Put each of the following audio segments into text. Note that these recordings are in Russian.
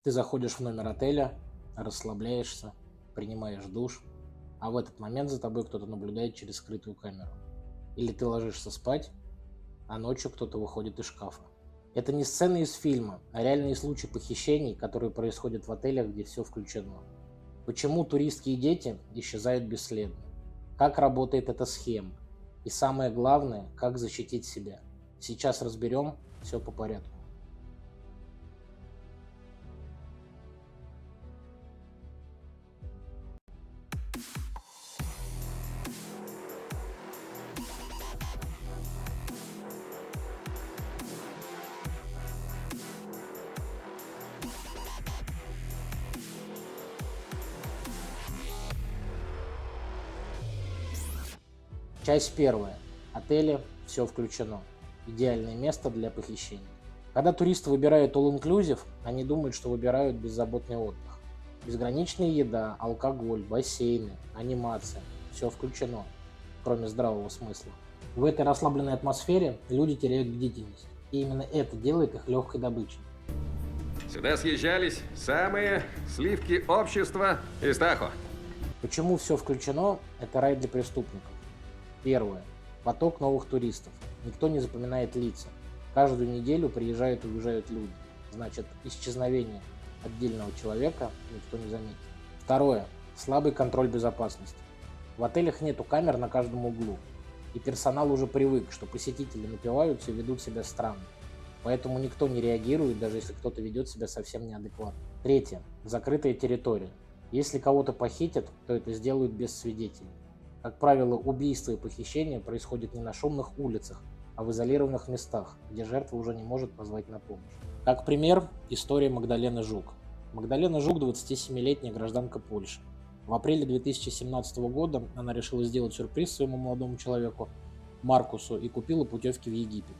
Ты заходишь в номер отеля, расслабляешься, принимаешь душ, а в этот момент за тобой кто-то наблюдает через скрытую камеру. Или ты ложишься спать, а ночью кто-то выходит из шкафа. Это не сцены из фильма, а реальные случаи похищений, которые происходят в отелях, где все включено. Почему туристки и дети исчезают бесследно? Как работает эта схема? И самое главное, как защитить себя? Сейчас разберем все по порядку. Часть первая. Отели, все включено. Идеальное место для похищения. Когда туристы выбирают all-inclusive, они думают, что выбирают беззаботный отдых. Безграничная еда, алкоголь, бассейны, анимация. Все включено, кроме здравого смысла. В этой расслабленной атмосфере люди теряют бдительность. И именно это делает их легкой добычей. Сюда съезжались самые сливки общества из Тахо. Почему все включено? Это рай для преступников. Первое. Поток новых туристов. Никто не запоминает лица. Каждую неделю приезжают и уезжают люди. Значит, исчезновение отдельного человека никто не заметит. Второе. Слабый контроль безопасности. В отелях нету камер на каждом углу. И персонал уже привык, что посетители напиваются и ведут себя странно. Поэтому никто не реагирует, даже если кто-то ведет себя совсем неадекватно. Третье. Закрытая территория. Если кого-то похитят, то это сделают без свидетелей. Как правило, убийства и похищения происходят не на шумных улицах, а в изолированных местах, где жертва уже не может позвать на помощь. Как пример, история Магдалены Жук. Магдалена Жук – 27-летняя гражданка Польши. В апреле 2017 года она решила сделать сюрприз своему молодому человеку Маркусу и купила путевки в Египет.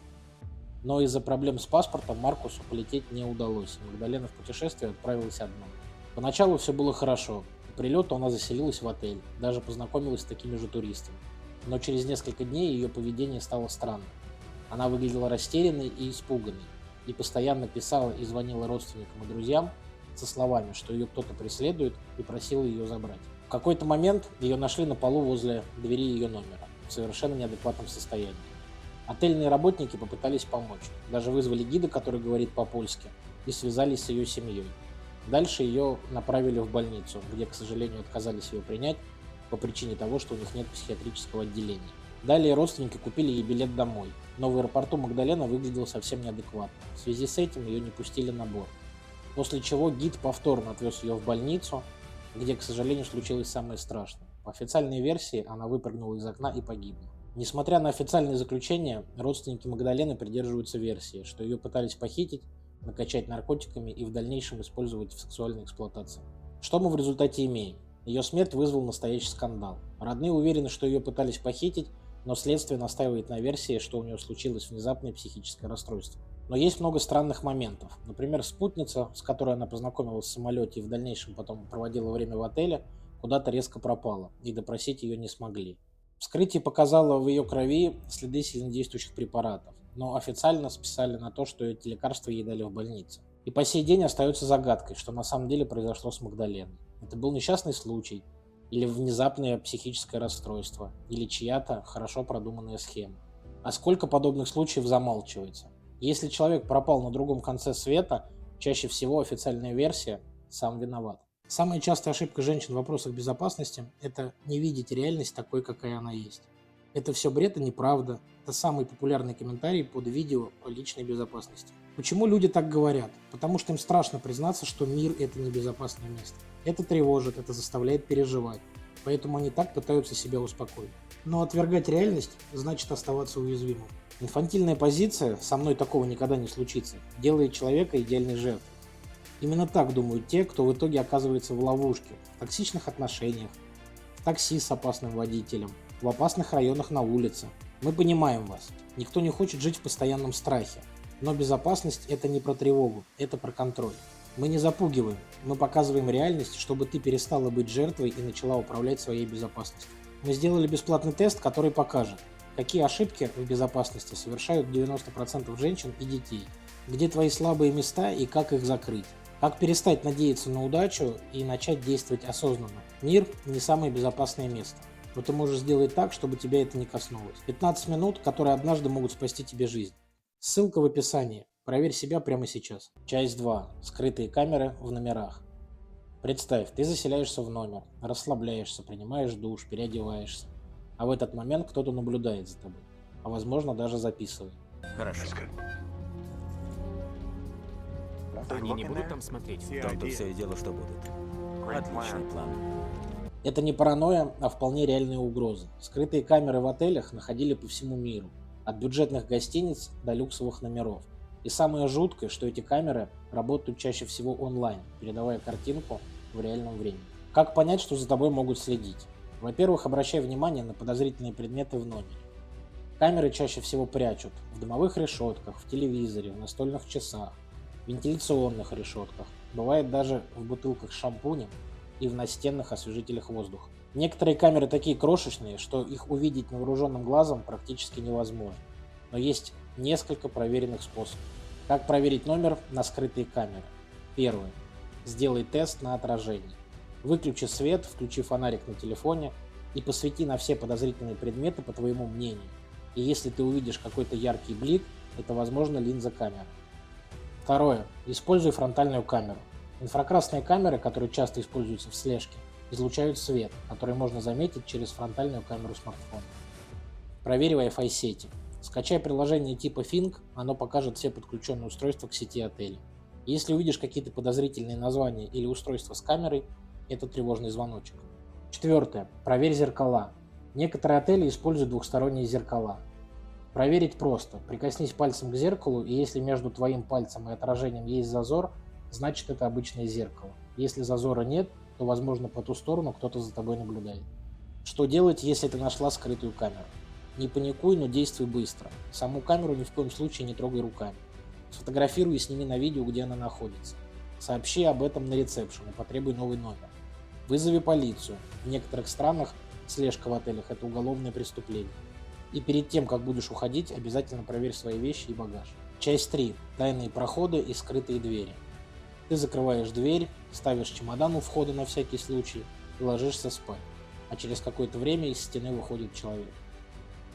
Но из-за проблем с паспортом Маркусу полететь не удалось, и Магдалена в путешествие отправилась одна. Поначалу все было хорошо. По прилету она заселилась в отель, даже познакомилась с такими же туристами. Но через несколько дней ее поведение стало странным. Она выглядела растерянной и испуганной, и постоянно писала и звонила родственникам и друзьям со словами, что ее кто-то преследует, и просила ее забрать. В какой-то момент ее нашли на полу возле двери ее номера, в совершенно неадекватном состоянии. Отельные работники попытались помочь, даже вызвали гида, который говорит по-польски, и связались с ее семьей. Дальше ее направили в больницу, где, к сожалению, отказались ее принять по причине того, что у них нет психиатрического отделения. Далее родственники купили ей билет домой, но в аэропорту Магдалена выглядела совсем неадекватно. В связи с этим ее не пустили на борт. После чего гид повторно отвез ее в больницу, где, к сожалению, случилось самое страшное. По официальной версии, она выпрыгнула из окна и погибла. Несмотря на официальные заключения, родственники Магдалены придерживаются версии, что ее пытались похитить, накачать наркотиками и в дальнейшем использовать в сексуальной эксплуатации. Что мы в результате имеем? Ее смерть вызвала настоящий скандал. Родные уверены, что ее пытались похитить, но следствие настаивает на версии, что у нее случилось внезапное психическое расстройство. Но есть много странных моментов. Например, спутница, с которой она познакомилась в самолете и в дальнейшем потом проводила время в отеле, куда-то резко пропала, и допросить ее не смогли. Вскрытие показало в ее крови следы сильнодействующих препаратов, но официально списали на то, что эти лекарства ей дали в больнице. И по сей день остается загадкой, что на самом деле произошло с Магдаленой. Это был несчастный случай, или внезапное психическое расстройство, или чья-то хорошо продуманная схема. А сколько подобных случаев замалчивается? Если человек пропал на другом конце света, чаще всего официальная версия «сам виноват». Самая частая ошибка женщин в вопросах безопасности – это не видеть реальность такой, какая она есть. Это все бред и неправда. Это самый популярный комментарий под видео о личной безопасности. Почему люди так говорят? Потому что им страшно признаться, что мир – это небезопасное место. Это тревожит, это заставляет переживать. Поэтому они так пытаются себя успокоить. Но отвергать реальность значит оставаться уязвимым. Инфантильная позиция «со мной такого никогда не случится» делает человека идеальной жертвой. Именно так думают те, кто в итоге оказывается в ловушке, в токсичных отношениях, в такси с опасным водителем, в опасных районах на улице. Мы понимаем вас. Никто не хочет жить в постоянном страхе. Но безопасность – это не про тревогу, это про контроль. Мы не запугиваем, мы показываем реальность, чтобы ты перестала быть жертвой и начала управлять своей безопасностью. Мы сделали бесплатный тест, который покажет, какие ошибки в безопасности совершают 90% женщин и детей, где твои слабые места и как их закрыть. Как перестать надеяться на удачу и начать действовать осознанно? Мир не самое безопасное место. Но ты можешь сделать так, чтобы тебя это не коснулось. 15 минут, которые однажды могут спасти тебе жизнь. Ссылка в описании. Проверь себя прямо сейчас. Часть 2. Скрытые камеры в номерах. Представь, ты заселяешься в номер, расслабляешься, принимаешь душ, переодеваешься. А в этот момент кто-то наблюдает за тобой. А возможно даже записывает. Хорошо. Они не будут там смотреть? В том-то все и дело, что будут. Отличный план. Это не паранойя, а вполне реальные угрозы. Скрытые камеры в отелях находили по всему миру. От бюджетных гостиниц до люксовых номеров. И самое жуткое, что эти камеры работают чаще всего онлайн, передавая картинку в реальном времени. Как понять, что за тобой могут следить? Во-первых, обращай внимание на подозрительные предметы в номере. Камеры чаще всего прячут в дымовых решетках, в телевизоре, в настольных часах, в вентиляционных решетках, бывает даже в бутылках с шампунем и в настенных освежителях воздуха. Некоторые камеры такие крошечные, что их увидеть невооруженным глазом практически невозможно. Но есть несколько проверенных способов. Как проверить номер на скрытые камеры? Первое. Сделай тест на отражение. Выключи свет, включи фонарик на телефоне и посвети на все подозрительные предметы по твоему мнению. И если ты увидишь какой-то яркий блик, это, возможно, линза камеры. Второе. Используй фронтальную камеру. Инфракрасные камеры, которые часто используются в слежке, излучают свет, который можно заметить через фронтальную камеру смартфона. Проверь Wi-Fi сети. Скачай приложение типа Fing, оно покажет все подключенные устройства к сети отеля. Если увидишь какие-то подозрительные названия или устройства с камерой, это тревожный звоночек. Четвертое. Проверь зеркала. Некоторые отели используют двухсторонние зеркала. Проверить просто. Прикоснись пальцем к зеркалу, и если между твоим пальцем и отражением есть зазор, значит это обычное зеркало. Если зазора нет, то, возможно, по ту сторону кто-то за тобой наблюдает. Что делать, если ты нашла скрытую камеру? Не паникуй, но действуй быстро. Саму камеру ни в коем случае не трогай руками. Сфотографируй и сними на видео, где она находится. Сообщи об этом на ресепшн и потребуй новый номер. Вызови полицию. В некоторых странах слежка в отелях – это уголовное преступление. И перед тем, как будешь уходить, обязательно проверь свои вещи и багаж. Часть 3. Тайные проходы и скрытые двери. Ты закрываешь дверь, ставишь чемодан у входа на всякий случай и ложишься спать. А через какое-то время из стены выходит человек.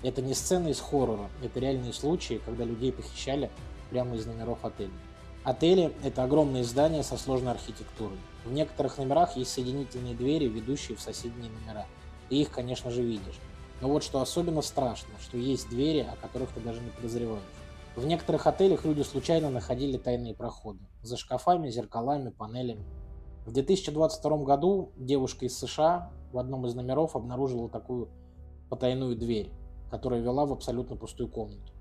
Это не сцены из хоррора, это реальные случаи, когда людей похищали прямо из номеров отелей. Отели – это огромные здания со сложной архитектурой. В некоторых номерах есть соединительные двери, ведущие в соседние номера. Ты их, конечно же, видишь. Но вот что особенно страшно, что есть двери, о которых ты даже не подозреваешь. В некоторых отелях люди случайно находили тайные проходы. За шкафами, зеркалами, панелями. В 2022 году девушка из США в одном из номеров обнаружила такую потайную дверь, которая вела в абсолютно пустую комнату.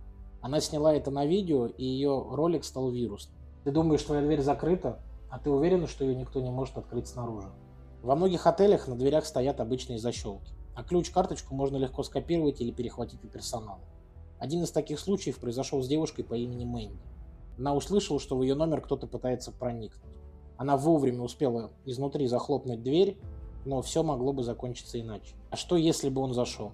Она сняла это на видео, и ее ролик стал вирусным. Ты думаешь, твоя дверь закрыта, а ты уверен, что ее никто не может открыть снаружи. Во многих отелях на дверях стоят обычные защелки, а ключ-карточку можно легко скопировать или перехватить у персонала. Один из таких случаев произошел с девушкой по имени Мэнди. Она услышала, что в ее номер кто-то пытается проникнуть. Она вовремя успела изнутри захлопнуть дверь, но все могло бы закончиться иначе. А что, если бы он зашел?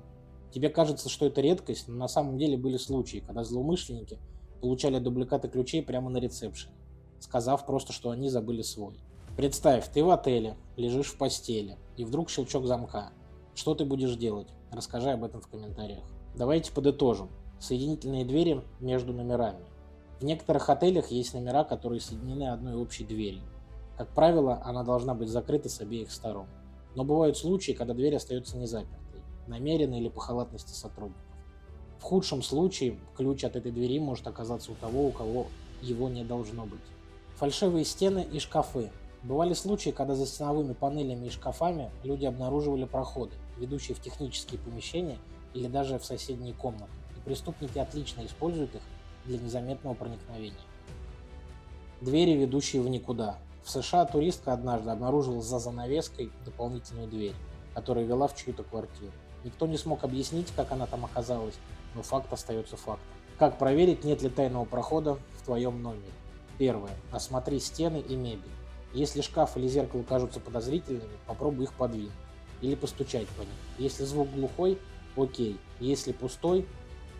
Тебе кажется, что это редкость, но на самом деле были случаи, когда злоумышленники получали дубликаты ключей прямо на ресепшене, сказав просто, что они забыли свой. Представь, ты в отеле, лежишь в постели, и вдруг щелчок замка. Что ты будешь делать? Расскажи об этом в комментариях. Давайте подытожим. Соединительные двери между номерами. В некоторых отелях есть номера, которые соединены одной общей дверью. Как правило, она должна быть закрыта с обеих сторон. Но бывают случаи, когда дверь остается незапертой, намеренно или по халатности сотрудников. В худшем случае ключ от этой двери может оказаться у того, у кого его не должно быть. Фальшивые стены и шкафы. Бывали случаи, когда за стеновыми панелями и шкафами люди обнаруживали проходы, ведущие в технические помещения или даже в соседние комнаты, и преступники отлично используют их для незаметного проникновения. Двери, ведущие в никуда. В США туристка однажды обнаружила за занавеской дополнительную дверь, которая вела в чью-то квартиру. Никто не смог объяснить, как она там оказалась, но факт остается фактом. Как проверить, нет ли тайного прохода в твоем номере? Первое. Осмотри стены и мебель. Если шкаф или зеркало кажутся подозрительными, попробуй их подвинуть или постучать по ним. Если звук глухой, окей. Если пустой,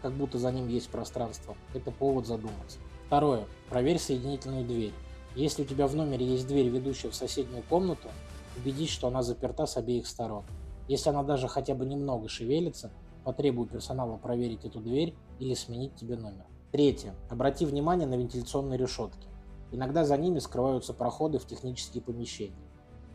как будто за ним есть пространство, это повод задуматься. Второе. Проверь соединительную дверь. Если у тебя в номере есть дверь, ведущая в соседнюю комнату, убедись, что она заперта с обеих сторон. Если она даже хотя бы немного шевелится, потребуй персонала проверить эту дверь или сменить тебе номер. Третье. Обрати внимание на вентиляционные решетки. Иногда за ними скрываются проходы в технические помещения.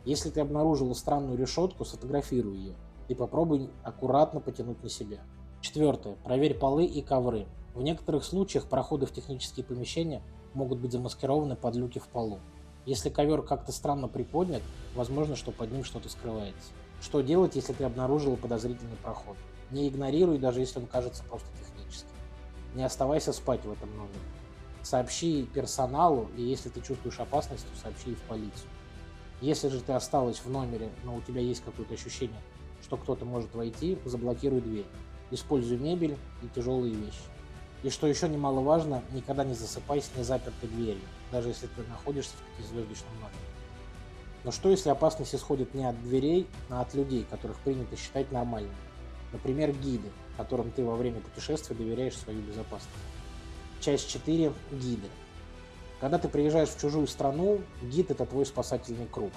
Если ты обнаружила странную решетку, сфотографируй ее и попробуй аккуратно потянуть на себя. Четвертое. Проверь полы и ковры. В некоторых случаях проходы в технические помещения могут быть замаскированы под люки в полу. Если ковер как-то странно приподнят, возможно, что под ним что-то скрывается. Что делать, если ты обнаружила подозрительный проход? Не игнорируй, даже если он кажется просто техническим. Не оставайся спать в этом номере. Сообщи персоналу, и если ты чувствуешь опасность, то сообщи и в полицию. Если же ты осталась в номере, но у тебя есть какое-то ощущение, что кто-то может войти, заблокируй дверь. Используй мебель и тяжелые вещи. И что еще немаловажно, никогда не засыпай с незапертой дверью, даже если ты находишься в пятизвездочном номере. Но что если опасность исходит не от дверей, а от людей, которых принято считать нормальными? Например, гиды, которым ты во время путешествия доверяешь свою безопасность. Часть 4. Гиды. Когда ты приезжаешь в чужую страну, гид – это твой спасательный круг.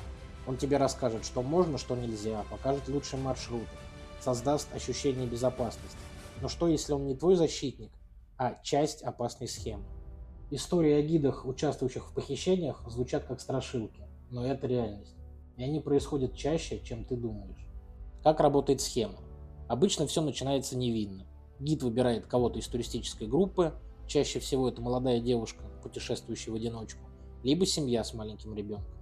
Он тебе расскажет, что можно, что нельзя, покажет лучшие маршруты, создаст ощущение безопасности. Но что, если он не твой защитник, а часть опасной схемы? Истории о гидах, участвующих в похищениях, звучат как страшилки, но это реальность. И они происходят чаще, чем ты думаешь. Как работает схема? Обычно все начинается невинно. Гид выбирает кого-то из туристической группы, чаще всего это молодая девушка, путешествующая в одиночку, либо семья с маленьким ребенком.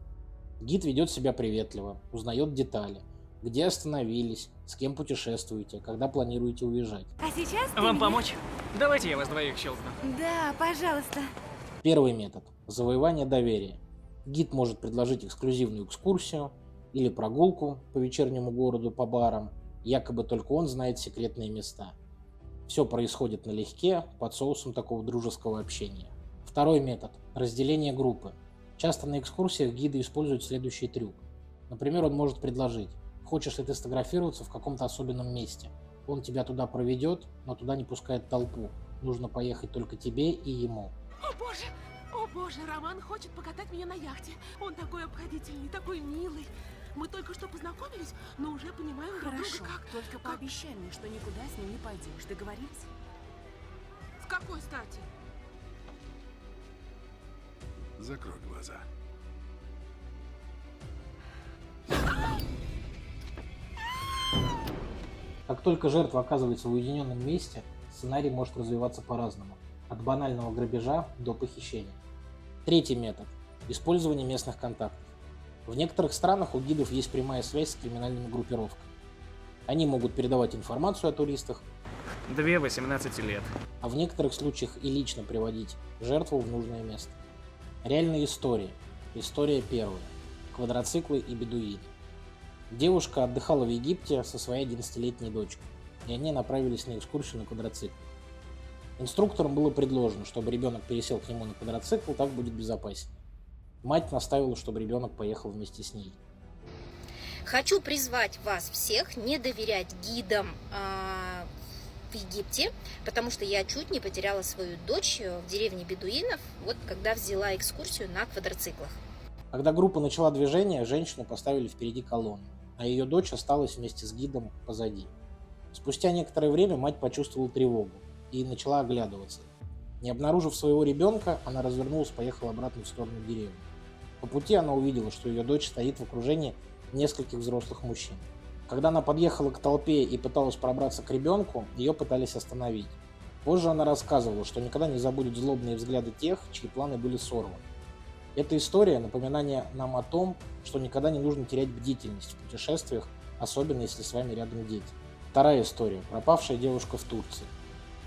Гид ведет себя приветливо, узнает детали, где остановились, с кем путешествуете, когда планируете уезжать. А сейчас ты Вам меня- помочь? Давайте я вас двоих щелкну. Да, пожалуйста. Первый метод – завоевание доверия. Гид может предложить эксклюзивную экскурсию или прогулку по вечернему городу по барам, якобы только он знает секретные места. Все происходит налегке, под соусом такого дружеского общения. Второй метод – разделение группы. Часто на экскурсиях гиды используют следующий трюк. Например, он может предложить: хочешь ли ты сфотографироваться в каком-то особенном месте? Он тебя туда проведет, но туда не пускает толпу. Нужно поехать только тебе и ему. О боже, Роман хочет покатать меня на яхте. Он такой обходительный, такой милый. Мы только что познакомились, но уже понимаем друг друга Хорошо, как... только пообещай мне, что никуда с ним не пойдешь. Договорились? В какой стати? Закрой глаза. Как только жертва оказывается в уединенном месте, сценарий может развиваться по-разному. От банального грабежа до похищения. Третий метод – использование местных контактов. В некоторых странах у гидов есть прямая связь с криминальными группировками. Они могут передавать информацию о туристах, 18 лет. а в некоторых случаях и лично приводить жертву в нужное место. Реальная история. История первая. Квадроциклы и бедуины. Девушка отдыхала в Египте со своей 11-летней дочкой, и они направились на экскурсию на квадроцикле. Инструкторам было предложено, чтобы ребенок пересел к нему на квадроцикл, так будет безопаснее. Мать наставила, чтобы ребенок поехал вместе с ней. Хочу призвать вас всех не доверять гидам в Египте, потому что я чуть не потеряла свою дочь в деревне бедуинов, вот когда взяла экскурсию на квадроциклах. Когда группа начала движение, женщину поставили впереди колонны, а ее дочь осталась вместе с гидом позади. Спустя некоторое время мать почувствовала тревогу и начала оглядываться. Не обнаружив своего ребенка, она развернулась и поехала обратно в сторону деревни. По пути она увидела, что ее дочь стоит в окружении нескольких взрослых мужчин. Когда она подъехала к толпе и пыталась пробраться к ребенку, ее пытались остановить. Позже она рассказывала, что никогда не забудет злобные взгляды тех, чьи планы были сорваны. Эта история – напоминание нам о том, что никогда не нужно терять бдительность в путешествиях, особенно если с вами рядом дети. Вторая история – пропавшая девушка в Турции.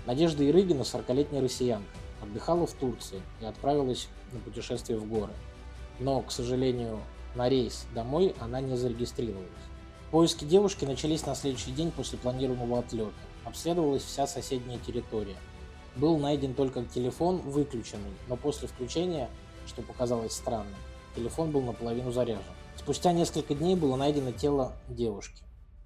Надежда Ирыгина, 40-летняя россиянка, отдыхала в Турции и отправилась на путешествие в горы. Но, к сожалению, на рейс домой она не зарегистрировалась. Поиски девушки начались на следующий день после планируемого отлета. Обследовалась вся соседняя территория. Был найден только телефон выключенный, но после включения, что показалось странным, телефон был наполовину заряжен. Спустя несколько дней было найдено тело девушки.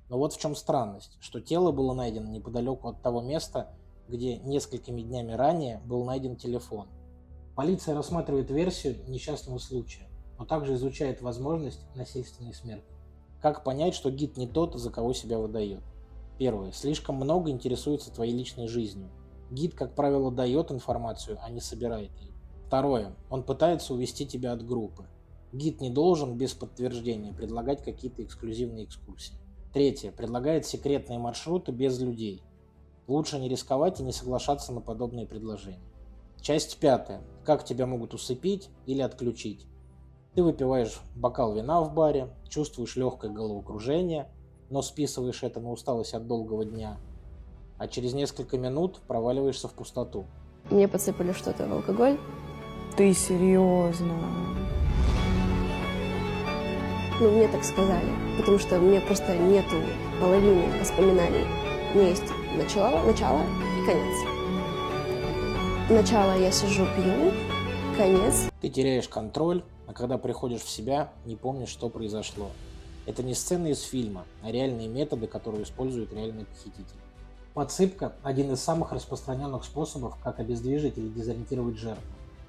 Но вот в чем странность, что тело было найдено неподалеку от того места, где несколькими днями ранее был найден телефон. Полиция рассматривает версию несчастного случая, но также изучает возможность насильственной смерти. Как понять, что гид не тот, за кого себя выдает? Первое. Слишком много интересуется твоей личной жизнью. Гид, как правило, дает информацию, а не собирает ее. Второе. Он пытается увести тебя от группы. Гид не должен без подтверждения предлагать какие-то эксклюзивные экскурсии. Третье. Предлагает секретные маршруты без людей. Лучше не рисковать и не соглашаться на подобные предложения. Часть 5. Как тебя могут усыпить или отключить. Ты выпиваешь бокал вина в баре, чувствуешь легкое головокружение, но списываешь это на усталость от долгого дня, а через несколько минут проваливаешься в пустоту. Мне подсыпали что-то в алкоголь. Ты серьезно? Ну, мне так сказали, потому что у меня просто нету половины воспоминаний. У меня есть начало и конец. Начало я сижу, пью, конец. Ты теряешь контроль, а когда приходишь в себя, не помнишь, что произошло. Это не сцены из фильма, а реальные методы, которые используют реальные похитители. Подсыпка – один из самых распространенных способов, как обездвижить или дезориентировать жертву.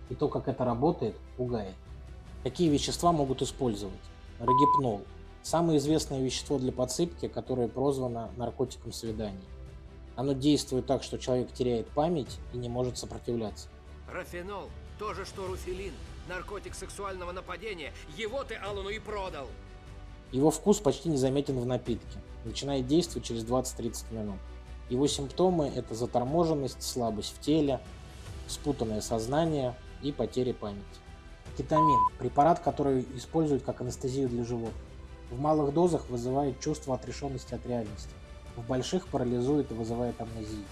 И то, как это работает, пугает. Какие вещества могут использовать? Рогипнол – самое известное вещество для подсыпки, которое прозвано наркотиком свиданий. Оно действует так, что человек теряет память и не может сопротивляться. Рафенол – то же, что руфилин. Наркотик сексуального нападения. Его ты Аллану и продал. Его вкус почти незаметен в напитке. Начинает действовать через 20-30 минут. Его симптомы – это заторможенность, слабость в теле, спутанное сознание и потеря памяти. Кетамин – препарат, который используют как анестезию для животных. В малых дозах вызывает чувство отрешенности от реальности. В больших парализует и вызывает амнезию.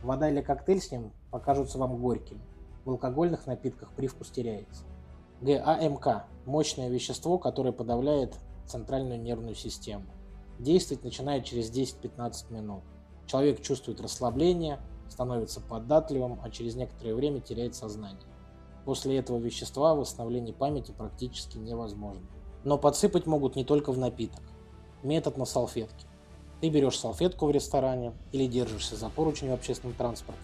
Вода или коктейль с ним покажутся вам горькими. В алкогольных напитках привкус теряется. ГАМК – мощное вещество, которое подавляет центральную нервную систему. Действовать начинает через 10-15 минут. Человек чувствует расслабление, становится податливым, а через некоторое время теряет сознание. После этого вещества восстановление памяти практически невозможно. Но подсыпать могут не только в напиток. Метод на салфетке. Ты берешь салфетку в ресторане или держишься за поручень в общественном транспорте,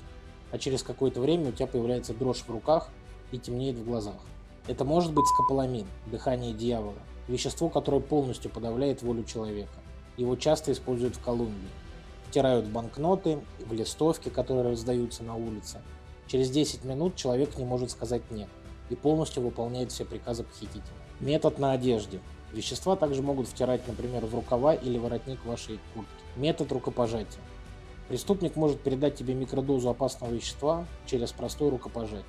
а через какое-то время у тебя появляется дрожь в руках и темнеет в глазах. Это может быть скополамин, дыхание дьявола, вещество, которое полностью подавляет волю человека. Его часто используют в Колумбии. Втирают в банкноты, в листовки, которые раздаются на улице. Через 10 минут человек не может сказать «нет» и полностью выполняет все приказы похитителя. Метод на одежде. Вещества также могут втирать, например, в рукава или воротник вашей куртки. Метод рукопожатия. Преступник может передать тебе микродозу опасного вещества через простое рукопожатие.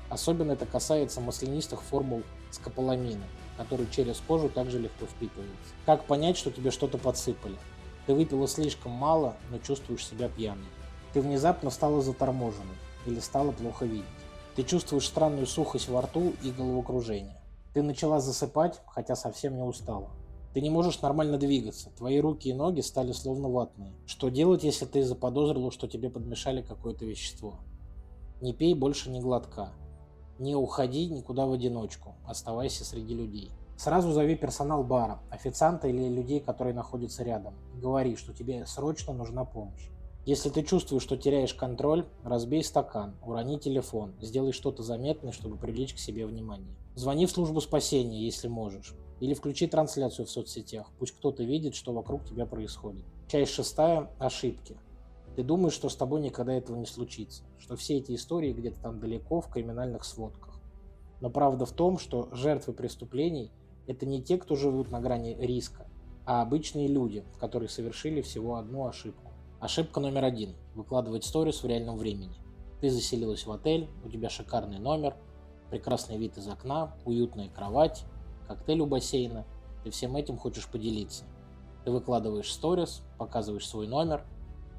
Особенно это касается маслянистых формул скополамина, который через кожу также легко впитывается. Как понять, что тебе что-то подсыпали? Ты выпила слишком мало, но чувствуешь себя пьяной. Ты внезапно стала заторможенной или стала плохо видеть. Ты чувствуешь странную сухость во рту и головокружение. Ты начала засыпать, хотя совсем не устала. Ты не можешь нормально двигаться, твои руки и ноги стали словно ватные. Что делать, если ты заподозрила, что тебе подмешали какое-то вещество? Не пей больше ни глотка. Не уходи никуда в одиночку, оставайся среди людей. Сразу зови персонал бара, официанта или людей, которые находятся рядом, и говори, что тебе срочно нужна помощь. Если ты чувствуешь, что теряешь контроль, разбей стакан, урони телефон, сделай что-то заметное, чтобы привлечь к себе внимание. Звони в службу спасения, если можешь. Или включи трансляцию в соцсетях, пусть кто-то видит, что вокруг тебя происходит. Часть 6. Ошибки. Ты думаешь, что с тобой никогда этого не случится, что все эти истории где-то там далеко в криминальных сводках. Но правда в том, что жертвы преступлений – это не те, кто живут на грани риска, а обычные люди, которые совершили всего одну ошибку. Ошибка номер 1 – выкладывать сторис в реальном времени. Ты заселилась в отель, у тебя шикарный номер, прекрасный вид из окна, уютная кровать, коктейль у бассейна. Ты всем этим хочешь поделиться. Ты выкладываешь сторис, показываешь свой номер.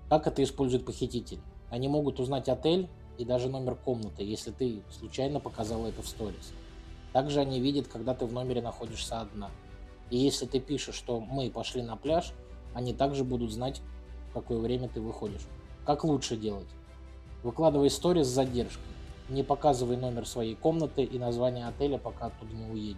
Как это используют похитители? Они могут узнать отель и даже номер комнаты, если ты случайно показала это в сторис. Также они видят, когда ты в номере находишься одна. И если ты пишешь, что мы пошли на пляж, они также будут знать, в какое время ты выходишь. Как лучше делать? Выкладывай сторис с задержкой. Не показывай номер своей комнаты и название отеля, пока оттуда не уедешь.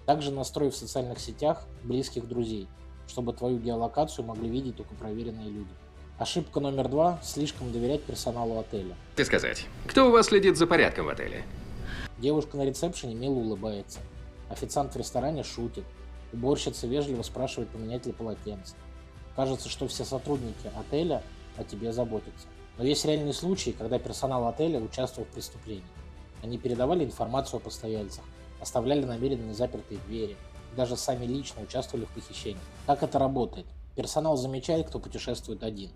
Также настрой в социальных сетях близких друзей, чтобы твою геолокацию могли видеть только проверенные люди. Ошибка номер 2 – слишком доверять персоналу отеля. Ты сказать, кто у вас следит за порядком в отеле? Девушка на ресепшене мило улыбается. Официант в ресторане шутит. Уборщица вежливо спрашивает, поменять ли полотенце. Кажется, что все сотрудники отеля о тебе заботятся. Но есть реальные случаи, когда персонал отеля участвовал в преступлении. Они передавали информацию о постояльцах, оставляли намеренно незапертые двери, даже сами лично участвовали в похищении. Как это работает? Персонал замечает, кто путешествует один.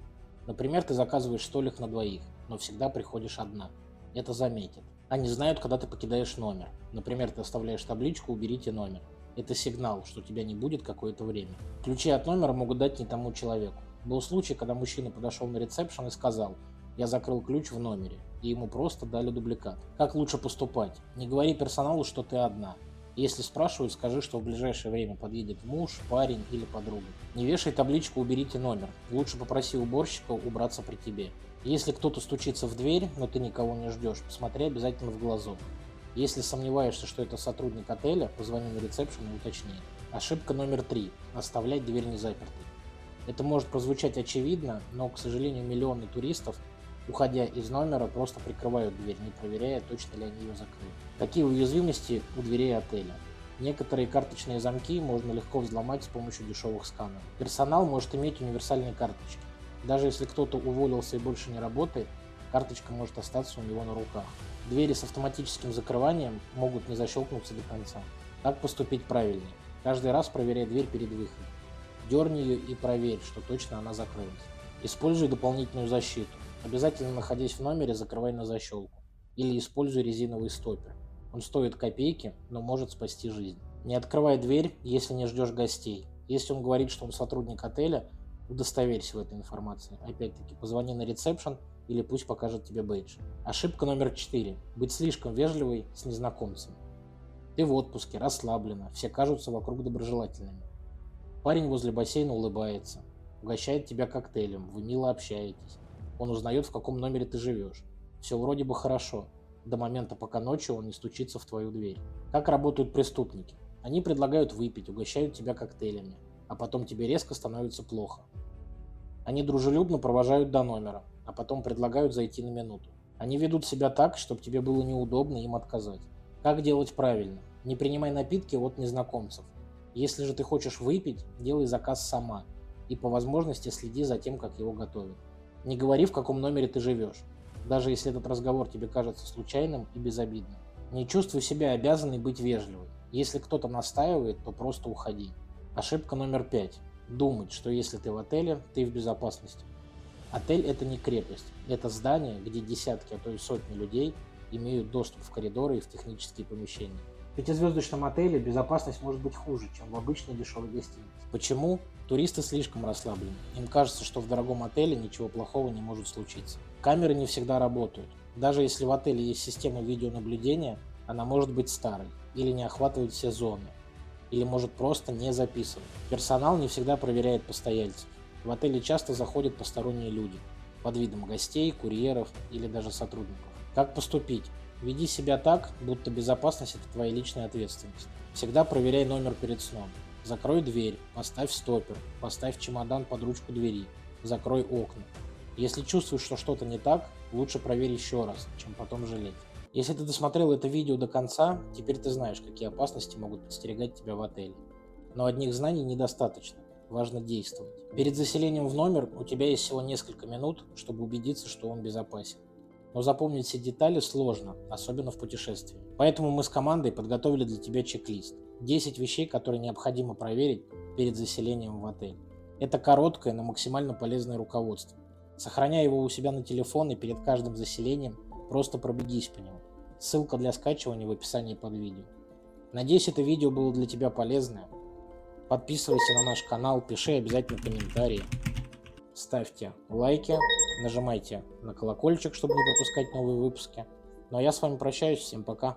Например, ты заказываешь столик на двоих, но всегда приходишь одна. Это заметят. Они знают, когда ты покидаешь номер. Например, ты оставляешь табличку «Уберите номер». Это сигнал, что тебя не будет какое-то время. Ключи от номера могут дать не тому человеку. Был случай, когда мужчина подошел на ресепшн и сказал: «Я закрыл ключ в номере», и ему просто дали дубликат. Как лучше поступать? Не говори персоналу, что ты одна. Если спрашивают, скажи, что в ближайшее время подъедет муж, парень или подруга. Не вешай табличку «Уберите номер». Лучше попроси уборщика убраться при тебе. Если кто-то стучится в дверь, но ты никого не ждешь, посмотри обязательно в глазок. Если сомневаешься, что это сотрудник отеля, позвони на ресепшн и уточни. Ошибка номер 3. Оставлять дверь незапертой. Это может прозвучать очевидно, но, к сожалению, миллионы туристов, уходя из номера, просто прикрывают дверь, не проверяя, точно ли они ее закрыли. Какие уязвимости у дверей отеля? Некоторые карточные замки можно легко взломать с помощью дешевых сканеров. Персонал может иметь универсальные карточки. Даже если кто-то уволился и больше не работает, карточка может остаться у него на руках. Двери с автоматическим закрыванием могут не защелкнуться до конца. Как поступить правильнее? Каждый раз проверяй дверь перед выходом. Дерни ее и проверь, что точно она закрылась. Используй дополнительную защиту. Обязательно, находясь в номере, закрывай на защелку. Или используй резиновый стопер. Он стоит копейки, но может спасти жизнь. Не открывай дверь, если не ждешь гостей. Если он говорит, что он сотрудник отеля, удостоверься в этой информации. Опять-таки, позвони на ресепшн или пусть покажет тебе бейдж. Ошибка номер 4. Быть слишком вежливой с незнакомцами. Ты в отпуске, расслаблена, все кажутся вокруг доброжелательными. Парень возле бассейна улыбается, угощает тебя коктейлем, вы мило общаетесь. Он узнает, в каком номере ты живешь. Все вроде бы хорошо, до момента, пока ночью он не стучится в твою дверь. Как работают преступники? Они предлагают выпить, угощают тебя коктейлями, а потом тебе резко становится плохо. Они дружелюбно провожают до номера, а потом предлагают зайти на минуту. Они ведут себя так, чтобы тебе было неудобно им отказать. Как делать правильно? Не принимай напитки от незнакомцев. Если же ты хочешь выпить, делай заказ сама и по возможности следи за тем, как его готовят. Не говори, в каком номере ты живешь, даже если этот разговор тебе кажется случайным и безобидным. Не чувствуй себя обязанной быть вежливой. Если кто-то настаивает, то просто уходи. Ошибка номер 5. Думать, что если ты в отеле, ты в безопасности. Отель – это не крепость. Это здание, где десятки, а то и сотни людей имеют доступ в коридоры и в технические помещения. В пятизвездочном отеле безопасность может быть хуже, чем в обычной дешевой гостинице. Почему? Туристы слишком расслаблены. Им кажется, что в дорогом отеле ничего плохого не может случиться. Камеры не всегда работают. Даже если в отеле есть система видеонаблюдения, она может быть старой или не охватывать все зоны, или может просто не записывать. Персонал не всегда проверяет постояльцев. В отеле часто заходят посторонние люди под видом гостей, курьеров или даже сотрудников. Как поступить? Веди себя так, будто безопасность – это твоя личная ответственность. Всегда проверяй номер перед сном. Закрой дверь, поставь стопер, поставь чемодан под ручку двери, закрой окна. Если чувствуешь, что что-то не так, лучше проверь еще раз, чем потом жалеть. Если ты досмотрел это видео до конца, теперь ты знаешь, какие опасности могут подстерегать тебя в отеле. Но одних знаний недостаточно, важно действовать. Перед заселением в номер у тебя есть всего несколько минут, чтобы убедиться, что он безопасен. Но запомнить все детали сложно, особенно в путешествии. Поэтому мы с командой подготовили для тебя чек-лист. 10 вещей, которые необходимо проверить перед заселением в отель. Это короткое, но максимально полезное руководство. Сохраняй его у себя на телефоне и перед каждым заселением просто пробегись по нему. Ссылка для скачивания в описании под видео. Надеюсь, это видео было для тебя полезное. Подписывайся на наш канал, пиши обязательно комментарии. Ставьте лайки, нажимайте на колокольчик, чтобы не пропускать новые выпуски. Ну а я с вами прощаюсь, всем пока.